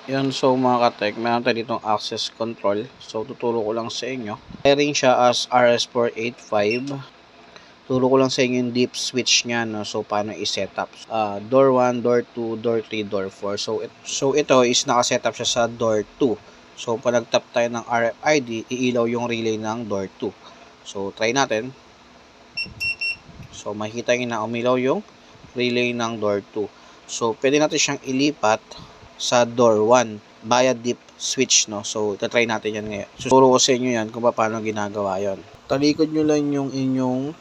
Yun, so mga ka-tech, meron tayo ditong access control. So, tuturo ko lang sa inyo. Pairing siya as RS485. Turo ko lang sa inyo yung deep switch niya, no? So, paano i-setup. Door 1, door 2, door 3, door 4. So ito is naka-setup siya sa door 2. So, pag nag-tap tayo ng RFID, iilaw yung relay ng door 2. So, try natin. So, makikita nyo na umilaw yung relay ng door 2. So, pwede natin siyang ilipat sa door 1 via deep switch, no? So, try natin yan ngayon. Susuro ko sa inyo yan kung paano ginagawa yon. Talikod nyo lang yung inyong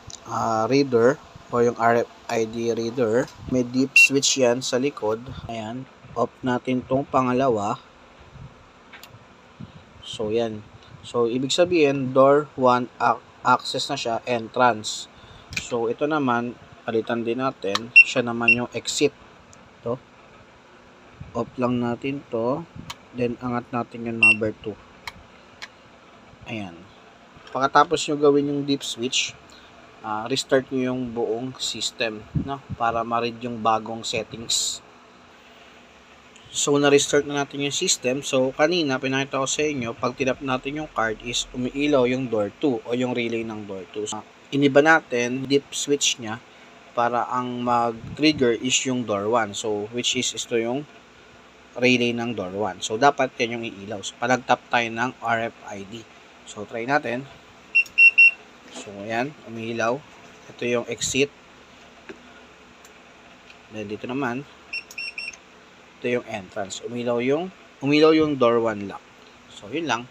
reader o yung RFID reader. May deep switch yan sa likod. Ayan. Off natin tong pangalawa. So, yan. So, ibig sabihin, door 1 access na siya, entrance. So, ito naman, palitan din natin. Siya naman yung exit. Ito. Off lang natin to. Then, angat natin yung number 2. Ayan. Pagkatapos nyo gawin yung deep switch, restart nyo yung buong system, no? Para ma-read yung bagong settings. So, na-restart na natin yung system. So, kanina, pinakita ko sa inyo, pag tinap natin yung card is umiilaw yung door 2 o yung relay ng door 2. Iniba natin, deep switch niya, para ang mag-trigger is yung door 1. So, which is ito yung relay ng door 1. So, dapat yan yung iilaw. So, palag-tap tayo ng RFID. So, try natin. So, ayan, umiilaw. Ito yung exit. Then, dito naman, ito yung entrance. Umilaw yung door 1 lock. So, yun lang.